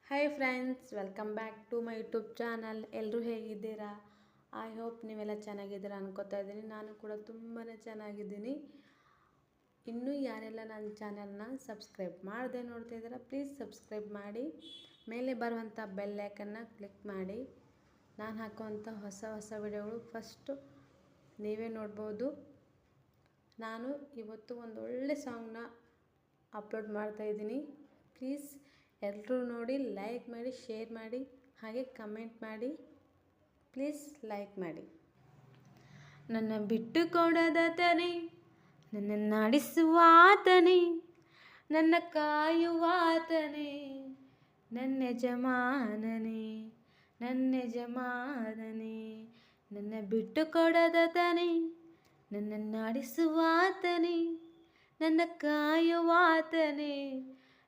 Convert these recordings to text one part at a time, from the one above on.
Hi friends, welcome back to my YouTube channel. ಎಲ್ಲರೂ ಹೇಗಿದ್ದೀರಾ? I hope ನೀವೆಲ್ಲ ಚೆನ್ನಾಗಿದ್ದೀರಾ ಅನ್ಕೋತಾ ಇದ್ದೀನಿ. ನಾನು ಕೂಡ ತುಂಬಾ ಚೆನ್ನಾಗಿದ್ದೀನಿ. ಇನ್ನೂ ಯಾರೆಲ್ಲ ನನ್ನ ಚಾನಲ್ನ ಸಬ್ಸ್ಕ್ರೈಬ್ ಮಾಡದೆ ನೋಡ್ತಾ ಇದ್ದೀರಾ, ಪ್ಲೀಸ್ ಸಬ್ಸ್ಕ್ರೈಬ್ ಮಾಡಿ. ಮೇಲೆ ಬರುವಂಥ ಬೆಲ್ ಐಕನ್ನ ಕ್ಲಿಕ್ ಮಾಡಿ. ನಾನು ಹಾಕುವಂಥ ಹೊಸ ವಿಡಿಯೋಗಳು ಫಸ್ಟು ನೀವೇ ನೋಡ್ಬೋದು. ನಾನು ಇವತ್ತು ಒಂದು ಒಳ್ಳೆ ಸಾಂಗ್ನ ಅಪ್ಲೋಡ್ ಮಾಡ್ತಾಯಿದ್ದೀನಿ. ಪ್ಲೀಸ್ ಎಲ್ಲರೂ ನೋಡಿ, ಲೈಕ್ ಮಾಡಿ, ಶೇರ್ ಮಾಡಿ, ಹಾಗೆ ಕಮೆಂಟ್ ಮಾಡಿ. ಪ್ಲೀಸ್ ಲೈಕ್ ಮಾಡಿ. ನನ್ನ ಬಿಟ್ಟು ಕೊಡದಾತನೇ, ನನ್ನ ನಾಡಿಸುವಾತನೇ, ನನ್ನ ಕಾಯುವಾತನೇ, ನನ್ನ ಯಜಮಾನನೇ, ನನ್ನ ಯಜಮಾನನೇ. ನನ್ನ ಬಿಟ್ಟು ಕೊಡದಾತನೇ, ನನ್ನ ನಾಡಿಸುವಾತನೇ, ನನ್ನ ಕಾಯುವಾತನೇ,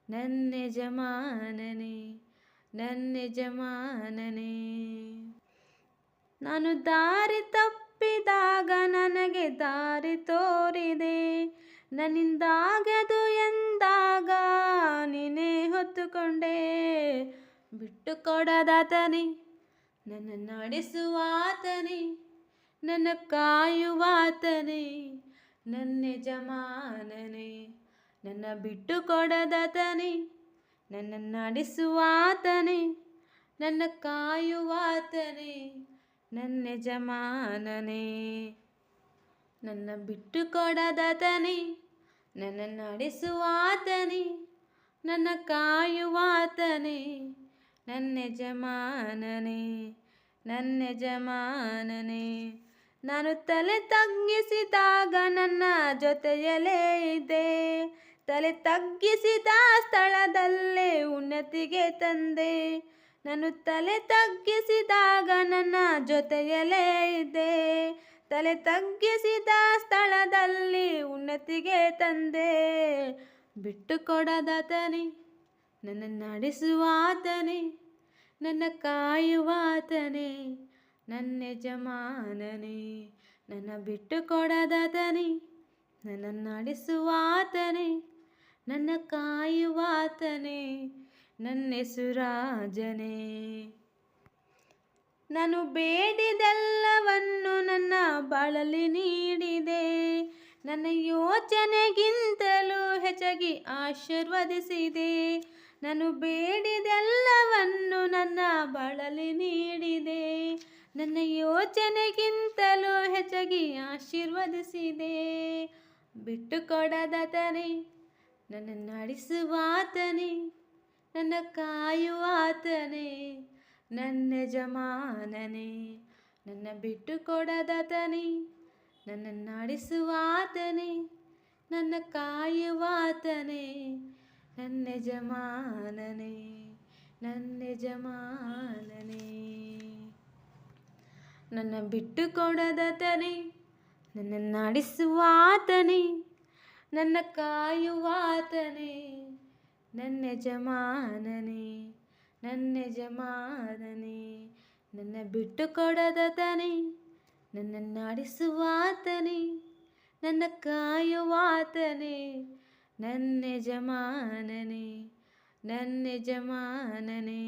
ನನ್ನ ಯಜಮಾನನೇ, ನನ್ನ ಯಜಮಾನನೇ. ನಾನು ದಾರಿ ತಪ್ಪಿದಾಗ ನನಗೆ ದಾರಿ ತೋರಿದೆ, ನನ್ನಿಂದಾಗದು ಎಂದಾಗ ನೀನೇ ಹೊತ್ತುಕೊಂಡೆ. ಬಿಟ್ಟು ಕೊಡದಾತನೇ, ನನ್ನ ನಡೆಸುವಾತನೇ, ನನ್ನ ಕಾಯುವಾತನೇ, ನನ್ನ ಯಜಮಾನನೇ. ನನ್ನ ಬಿಟ್ಟು ಕೊಡದಾತನೇ, ನನ್ನ ನಡೆಸುವಾತನೇ, ನನ್ನ ಕಾಯುವಾತನೇ, ನನ್ನ ಯಜಮಾನನೇ. ನನ್ನ ಬಿಟ್ಟು ಕೊಡದಾತನೇ, ನನ್ನ ನಡೆಸುವಾತನೇ, ನನ್ನ ಕಾಯುವಾತನೇ, ನನ್ನ ಯಜಮಾನನೇ, ನನ್ನ ಯಜಮಾನನೇ. ನಾನು ತಲೆ ತಗ್ಗಿಸಿದಾಗ ನನ್ನ ಜೊತೆಯಲ್ಲೇ ಇದ್ದೆ, ತಲೆ ತಗ್ಗಿಸಿದ ಸ್ಥಳದಲ್ಲೇ ಉನ್ನತಿಗೆ ತಂದೆ. ನಾನು ತಲೆ ತಗ್ಗಿಸಿದಾಗ ನನ್ನ ಜೊತೆಯಲ್ಲೇ ಇದ್ದೆ, ತಲೆ ತಗ್ಗಿಸಿದ ಸ್ಥಳದಲ್ಲಿ ಉನ್ನತಿಗೆ ತಂದೆ. ಬಿಟ್ಟು ಕೊಡದಾತನೇ, ನನ್ನ ನಡೆಸುವಾತನೇ, ನನ್ನ ಕಾಯುವಾತನೇ, ನನ್ನ ಯಜಮಾನನೇ. ನನ್ನ ಬಿಟ್ಟು ಕೊಡದಾತನೇ, ನನ್ನ ನಡೆಸುವಾತನೇ, ನನ್ನ ಕಾಯುವಾತನೇ, ನನ್ನ ಯೇಸುರಾಜನೇ. ನಾನು ಬೇಡಿದೆಲ್ಲವನ್ನು ನನ್ನ ಬಾಳಲ್ಲಿ ನೀಡಿದೆ, ನನ್ನ ಯೋಚನೆಗಿಂತಲೂ ಹೆಚ್ಚಾಗಿ ಆಶೀರ್ವದಿಸಿದೆ. ನಾನು ಬೇಡಿದೆಲ್ಲವನ್ನು ನನ್ನ ಬಾಳಲ್ಲಿ ನೀಡಿದೆ, ನನ್ನ ಯೋಚನೆಗಿಂತಲೂ ಹೆಚ್ಚಾಗಿ ಆಶೀರ್ವದಿಸಿದೆ. ಬಿಟ್ಟು ಕೊಡದಾತನೇ, ನನ್ನ ನಡೆಸುವಾತನೇ, ನನ್ನ ಕಾಯುವಾತನೇ, ನನ್ನ ಯಜಮಾನನೇ. ನನ್ನ ಬಿಟ್ಟು ಕೊಡದಾತನೇ, ನನ್ನ ನಡೆಸುವಾತನೇ, ನನ್ನ ಕಾಯುವಾತನೇ, ನನ್ನ ಯಜಮಾನನೇ, ನನ್ನ ಯಜಮಾನನೇ. ನನ್ನ ಬಿಟ್ಟು ಕೊಡದಾತನೇ, ನನ್ನ ನಡೆಸುವಾತನೇ, ನನ್ನ ಕಾಯುವಾತನೇ, ನನ್ನ ಯಜಮಾನನೇ, ನನ್ನ ಯಜಮಾನನೇ. ನನ್ನ ಬಿಟ್ಟು ಕೊಡದಾತನೇ, ನನ್ನ ನಡೆಸುವಾತನೇ, ನನ್ನ ಕಾಯುವಾತನೇ, ನನ್ನ ಯಜಮಾನನೇ, ನನ್ನ ಯಜಮಾನನೇ.